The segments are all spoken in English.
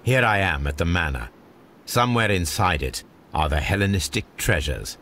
Here I am at the manor. Somewhere inside it are the Hellenistic treasures.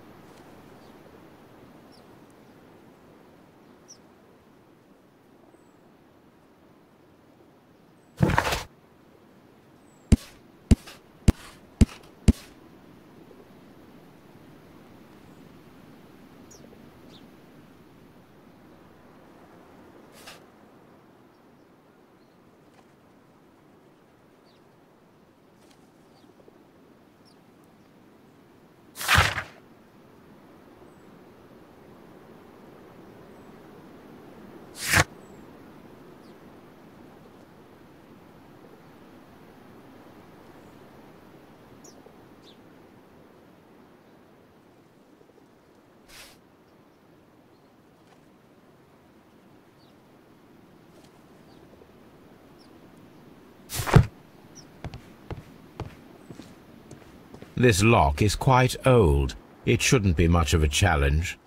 This lock is quite old. It shouldn't be much of a challenge.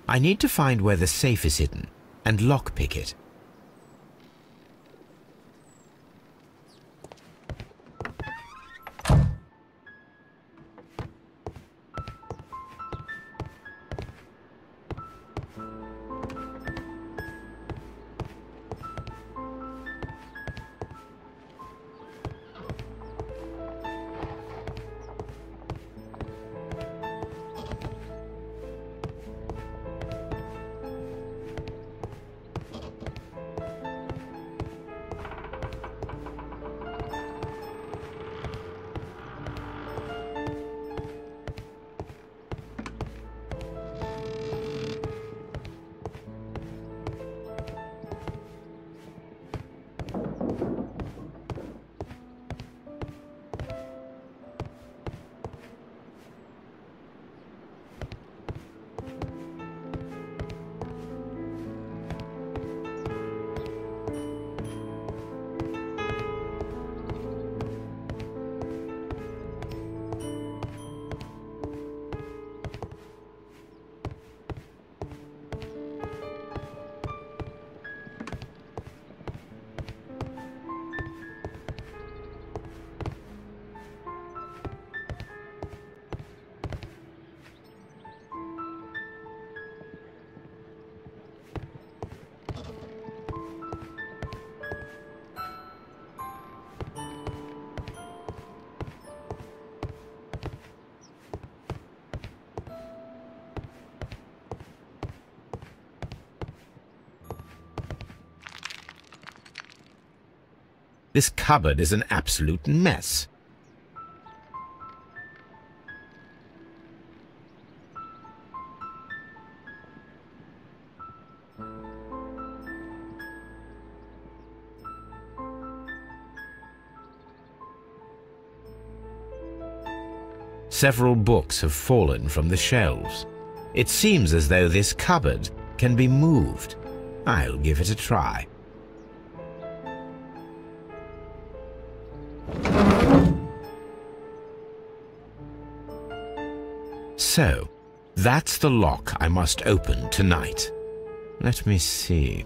I need to find where the safe is hidden and lockpick it. This cupboard is an absolute mess. Several books have fallen from the shelves. It seems as though this cupboard can be moved. I'll give it a try. So, that's the lock I must open tonight. Let me see.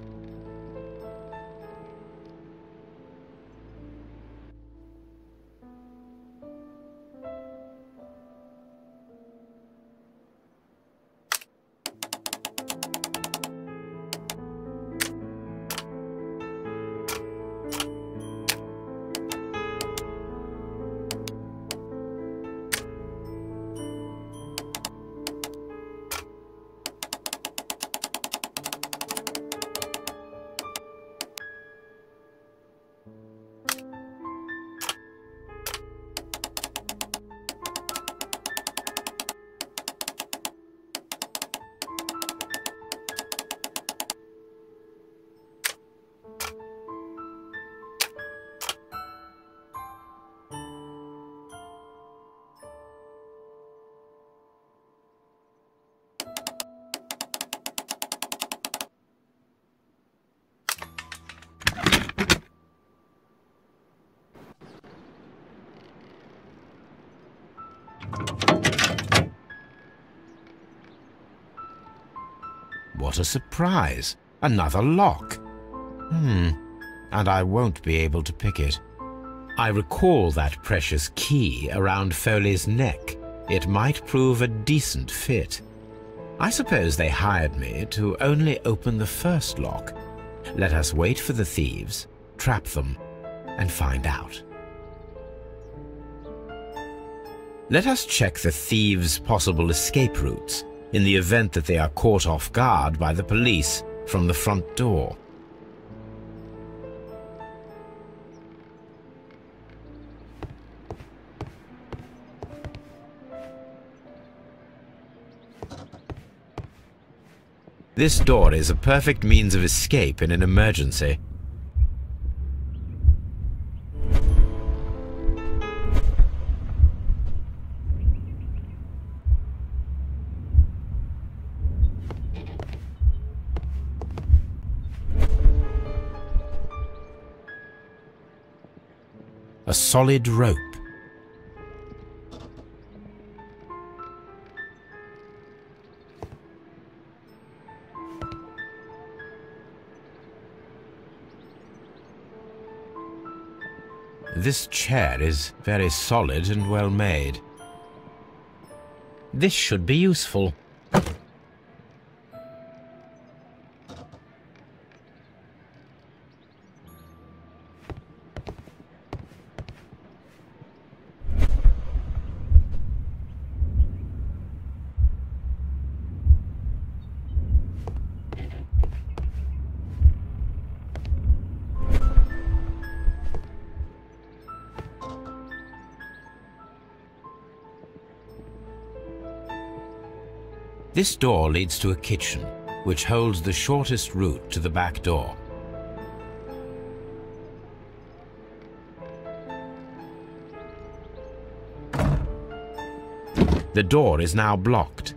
What a surprise! Another lock. And I won't be able to pick it. I recall that precious key around Folle's neck. It might prove a decent fit. I suppose they hired me to only open the first lock. Let us wait for the thieves, trap them, and find out. Let us check the thieves' possible escape routes in the event that they are caught off guard by the police from the front door. This door is a perfect means of escape in an emergency. A solid rope. This chair is very solid and well made. This should be useful. This door leads to a kitchen, which holds the shortest route to the back door. The door is now blocked.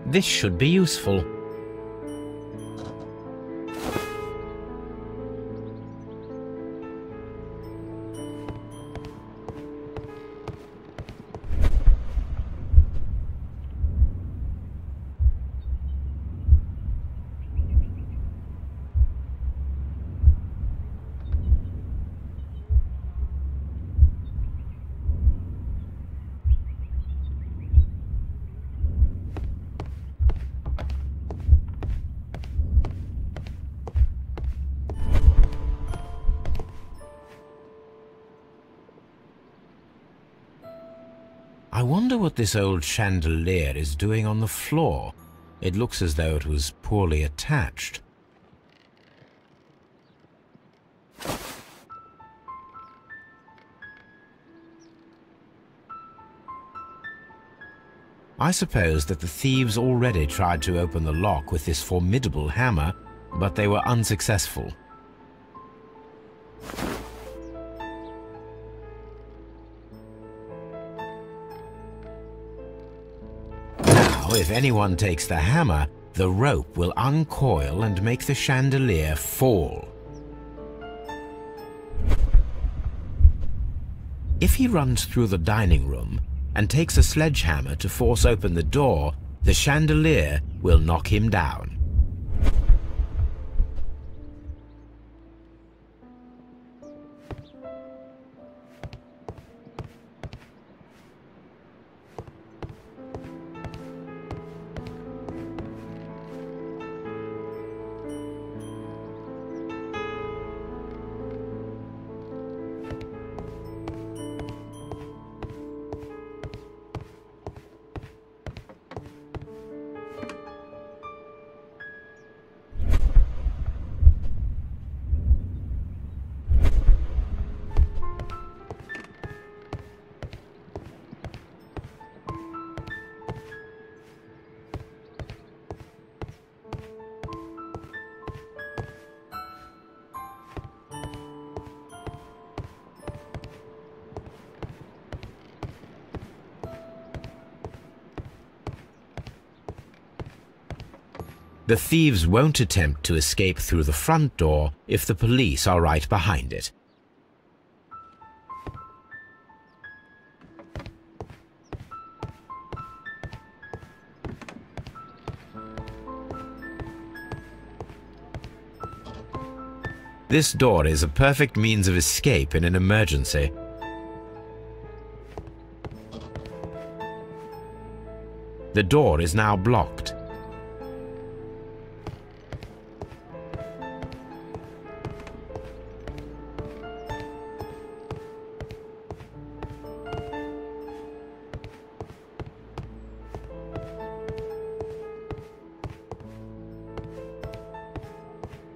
This should be useful. I wonder what this old chandelier is doing on the floor. It looks as though it was poorly attached. I suppose that the thieves already tried to open the lock with this formidable hammer, but they were unsuccessful. Now, if anyone takes the hammer, the rope will uncoil and make the chandelier fall. If he runs through the dining room and takes a sledgehammer to force open the door, the chandelier will knock him down. The thieves won't attempt to escape through the front door if the police are right behind it. This door is a perfect means of escape in an emergency. The door is now blocked.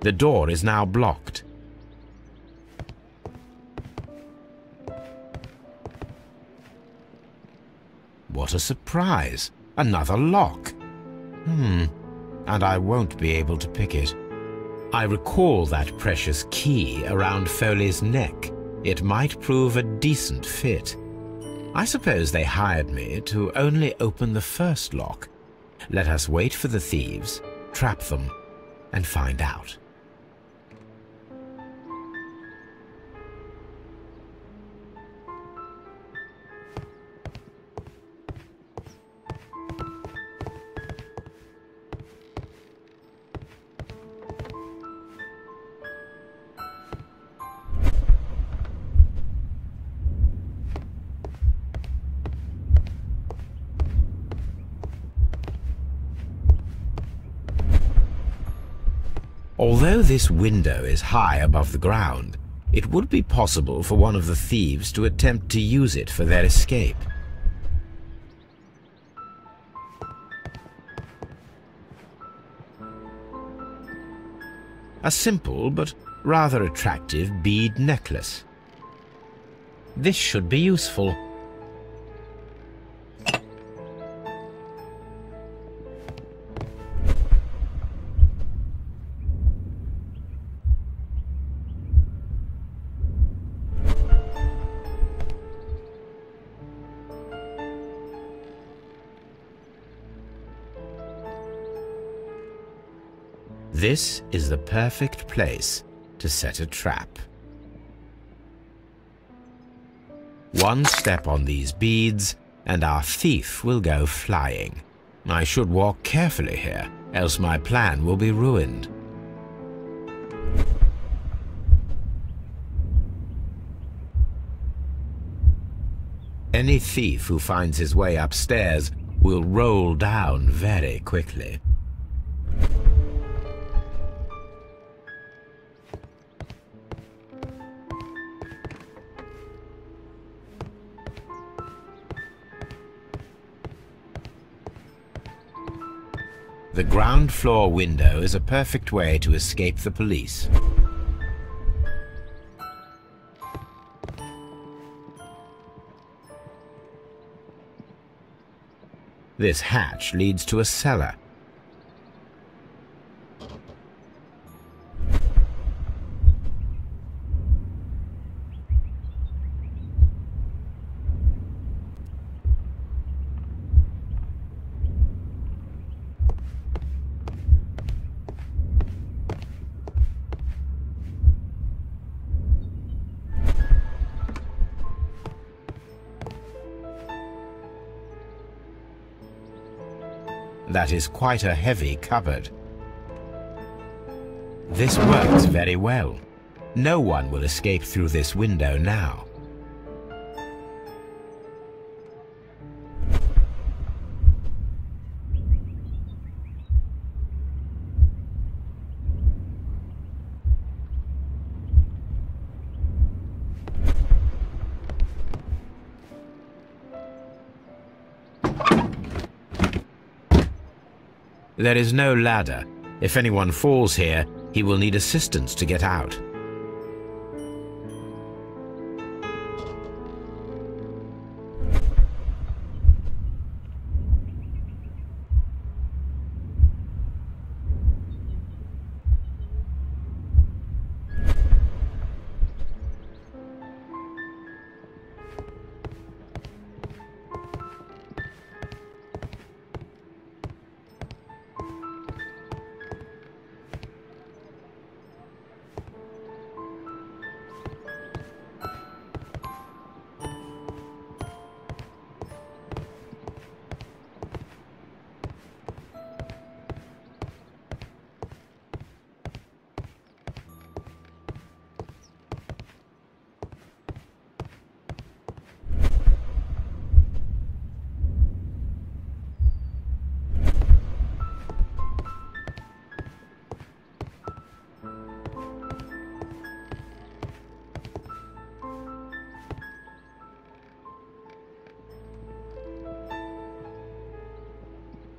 The door is now blocked. What a surprise! Another lock. And I won't be able to pick it. I recall that precious key around Folle's neck. It might prove a decent fit. I suppose they hired me to only open the first lock. Let us wait for the thieves, trap them, and find out. Although this window is high above the ground, it would be possible for one of the thieves to attempt to use it for their escape. A simple but rather attractive bead necklace. This should be useful. This is the perfect place to set a trap. One step on these beads, and our thief will go flying. I should walk carefully here, else my plan will be ruined. Any thief who finds his way upstairs will roll down very quickly. The ground floor window is a perfect way to escape the police. This hatch leads to a cellar. That is quite a heavy cupboard. This works very well. No one will escape through this window now. There is no ladder. If anyone falls here, he will need assistance to get out.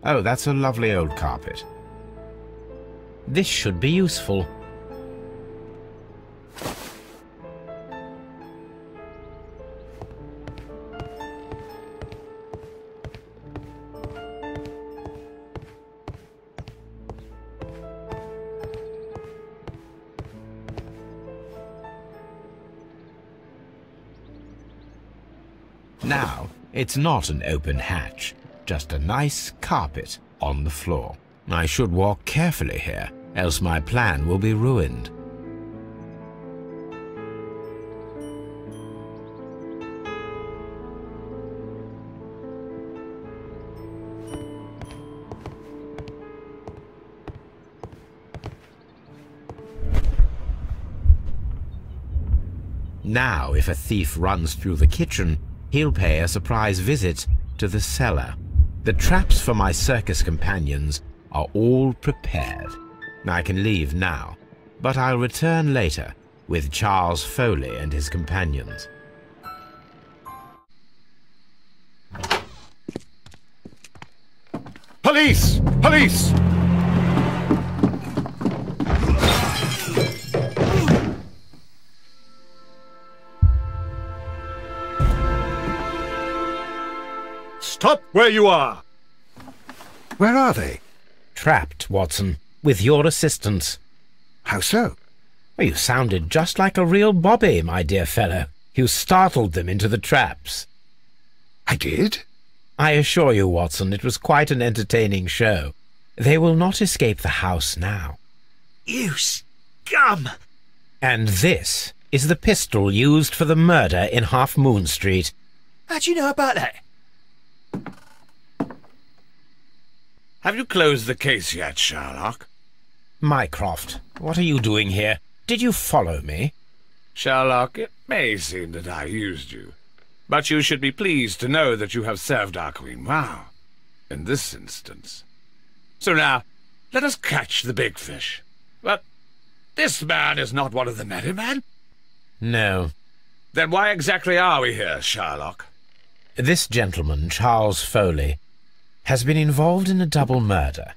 Oh, that's a lovely old carpet. This should be useful. Now, it's not an open hatch. Just a nice carpet on the floor. I should walk carefully here, else my plan will be ruined. Now, if a thief runs through the kitchen, he'll pay a surprise visit to the cellar. The traps for my circus companions are all prepared. I can leave now, but I'll return later with Charles Foley and his companions. Police! Police! Stop where you are! Where are they? Trapped, Watson, with your assistance. How so? Well, you sounded just like a real bobby, my dear fellow. You startled them into the traps. I did? I assure you, Watson, it was quite an entertaining show. They will not escape the house now. You scum! And this is the pistol used for the murder in Half Moon Street. How do you know about that? Have you closed the case yet, Sherlock? Mycroft, what are you doing here? Did you follow me? Sherlock, it may seem that I used you, but you should be pleased to know that you have served our Queen well, in this instance. So now, let us catch the big fish. But this man is not one of the merry men? No. Then why exactly are we here, Sherlock? This gentleman, Charles Foley, has been involved in a double murder,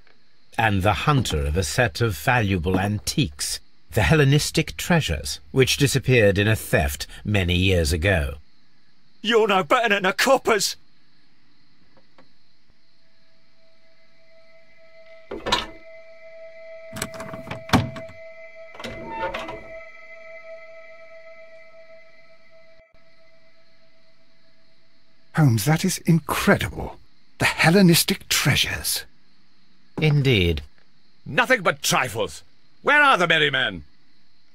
and the hunter of a set of valuable antiques, the Hellenistic treasures, which disappeared in a theft many years ago. You're no better than the coppers. Holmes, that is incredible. The Hellenistic treasures. Indeed. Nothing but trifles. Where are the merry men?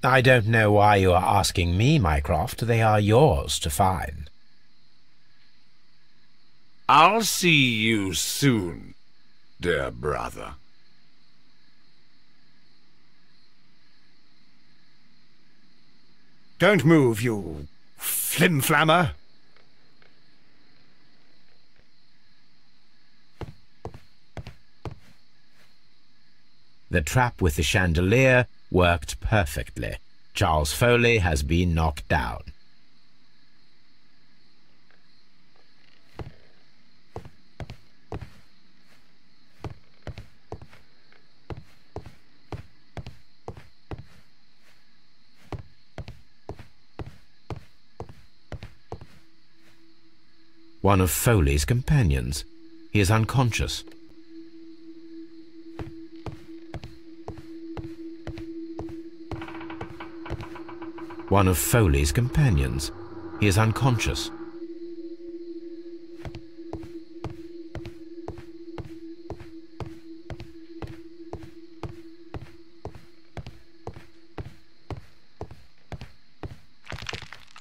I don't know why you are asking me, Mycroft. They are yours to find. I'll see you soon, dear brother. Don't move, you flim-flammer. The trap with the chandelier worked perfectly. Charles Foley has been knocked down. One of Foley's companions. He is unconscious. One of Foley's companions. He is unconscious.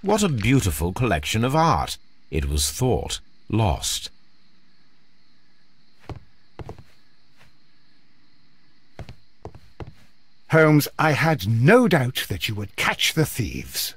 What a beautiful collection of art! It was thought lost. Holmes, I had no doubt that you would catch the thieves.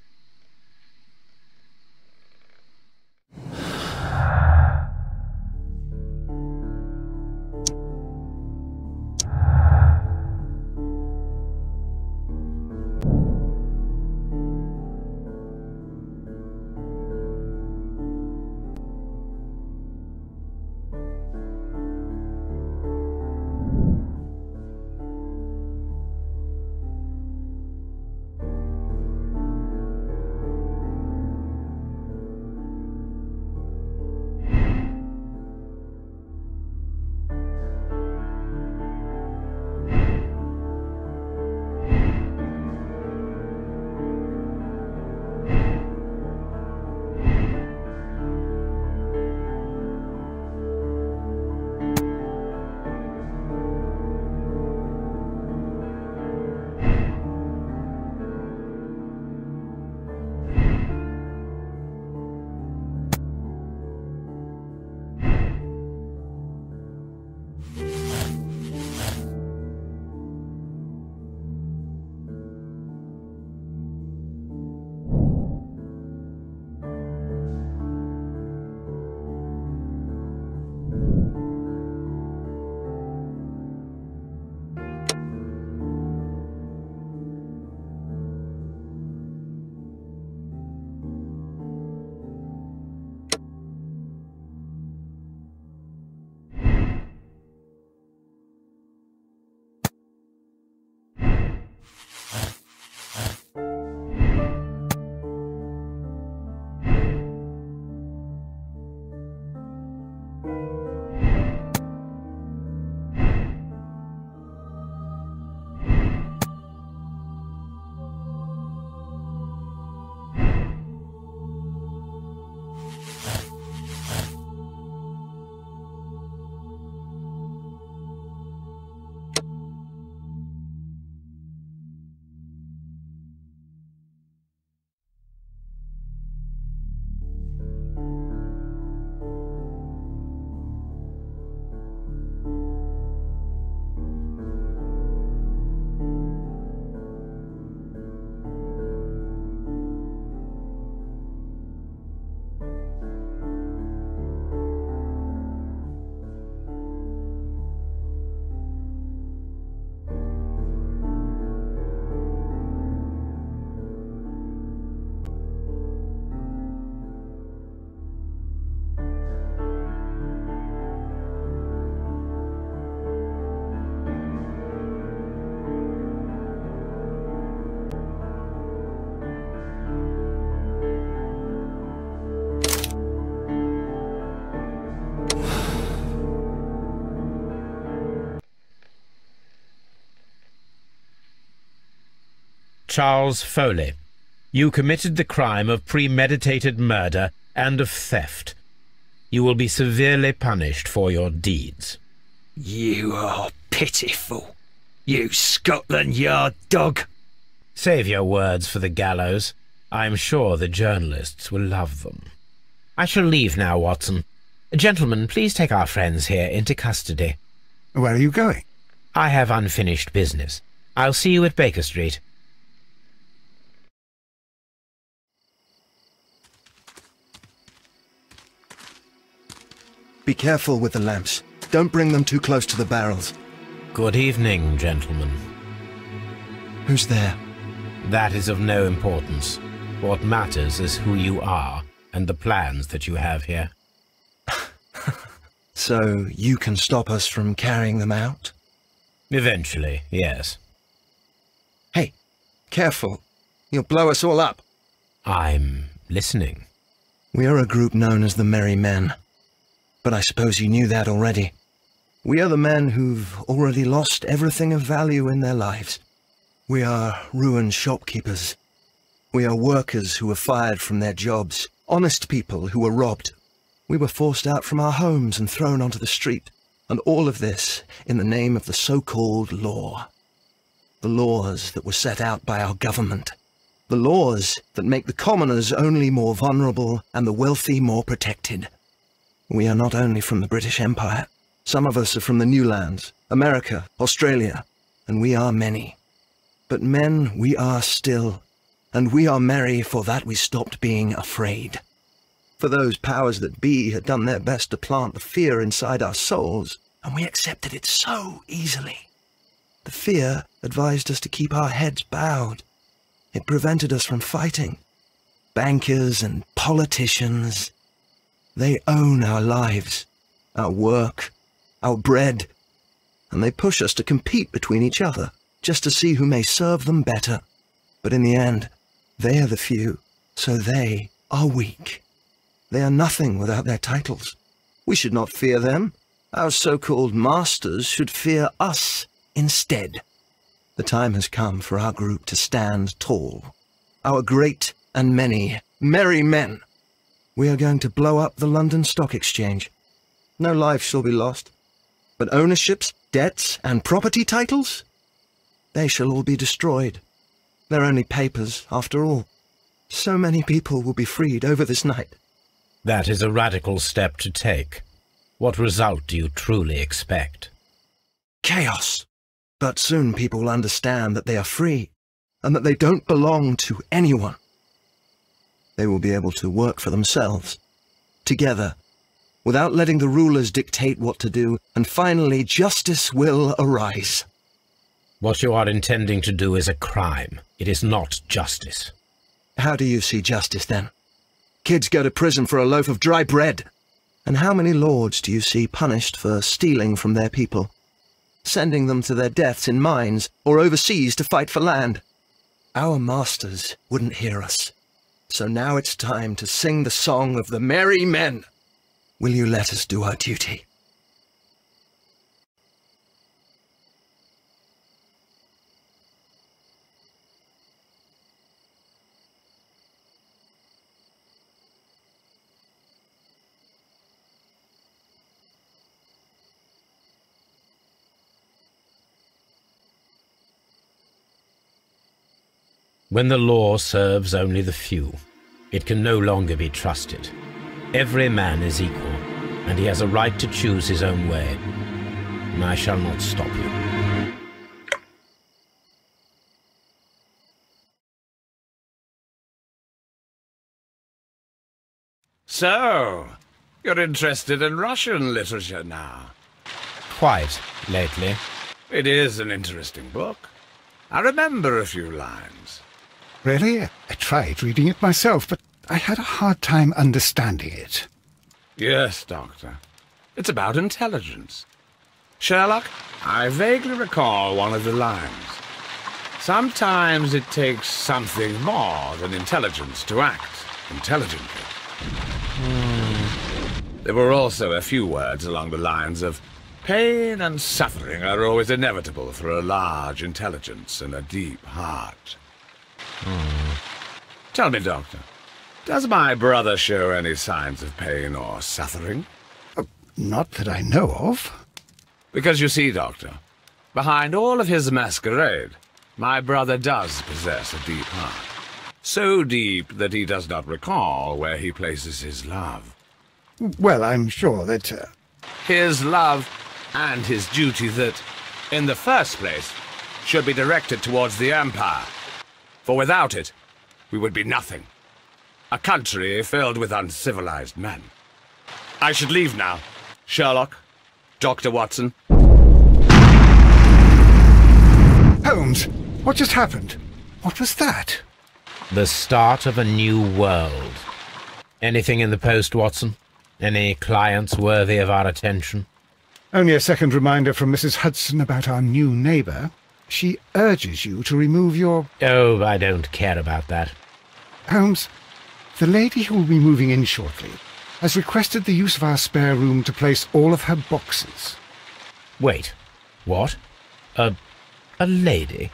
Charles Falle, you committed the crime of premeditated murder and of theft. You will be severely punished for your deeds. You are pitiful, you Scotland Yard dog. Save your words for the gallows. I'm sure the journalists will love them. I shall leave now, Watson. Gentlemen, please take our friends here into custody. Where are you going? I have unfinished business. I'll see you at Baker Street. Be careful with the lamps. Don't bring them too close to the barrels. Good evening, gentlemen. Who's there? That is of no importance. What matters is who you are and the plans that you have here. So you can stop us from carrying them out? Eventually, yes. Hey, careful. You'll blow us all up. I'm listening. We are a group known as the Merry Men. But I suppose you knew that already. We are the men who've already lost everything of value in their lives. We are ruined shopkeepers. We are workers who were fired from their jobs. Honest people who were robbed. We were forced out from our homes and thrown onto the street. And all of this in the name of the so-called law. The laws that were set out by our government. The laws that make the commoners only more vulnerable and the wealthy more protected. We are not only from the British Empire. Some of us are from the New Lands, America, Australia, and we are many. But men we are still, and we are merry for that we stopped being afraid. For those powers that be had done their best to plant the fear inside our souls, and we accepted it so easily. The fear advised us to keep our heads bowed. It prevented us from fighting. Bankers and politicians, they own our lives, our work, our bread, and they push us to compete between each other, just to see who may serve them better. But in the end, they are the few, so they are weak. They are nothing without their titles. We should not fear them. Our so-called masters should fear us instead. The time has come for our group to stand tall. Our great and many merry men. We are going to blow up the London Stock Exchange. No life shall be lost. But ownerships, debts, and property titles? They shall all be destroyed. They're only papers, after all. So many people will be freed over this night. That is a radical step to take. What result do you truly expect? Chaos. But soon people will understand that they are free, and that they don't belong to anyone. They will be able to work for themselves, together, without letting the rulers dictate what to do, and finally justice will arise. What you are intending to do is a crime. It is not justice. How do you see justice, then? Kids go to prison for a loaf of dry bread. And how many lords do you see punished for stealing from their people, sending them to their deaths in mines or overseas to fight for land? Our masters wouldn't hear us. So now it's time to sing the song of the merry men. Will you let us do our duty? When the law serves only the few, it can no longer be trusted. Every man is equal, and he has a right to choose his own way. And I shall not stop you. So, you're interested in Russian literature now? Quite, lately. It is an interesting book. I remember a few lines. Really? I tried reading it myself, but I had a hard time understanding it. Yes, Doctor. It's about intelligence. Sherlock, I vaguely recall one of the lines. Sometimes it takes something more than intelligence to act intelligently. There were also a few words along the lines of, pain and suffering are always inevitable for a large intelligence and a deep heart. Tell me, Doctor, does my brother show any signs of pain or suffering? Not that I know of. Because you see, Doctor, behind all of his masquerade, my brother does possess a deep heart. So deep that he does not recall where he places his love. Well, I'm sure that... His love and his duty that, in the first place, should be directed towards the Empire. For without it, we would be nothing. A country filled with uncivilized men. I should leave now. Sherlock, Dr. Watson. Holmes, what just happened? What was that? The start of a new world. Anything in the post, Watson? Any clients worthy of our attention? Only a second reminder from Mrs. Hudson about our new neighbour. She urges you to remove your... Oh, I don't care about that. Holmes, the lady who will be moving in shortly has requested the use of our spare room to place all of her boxes. Wait, what? A lady?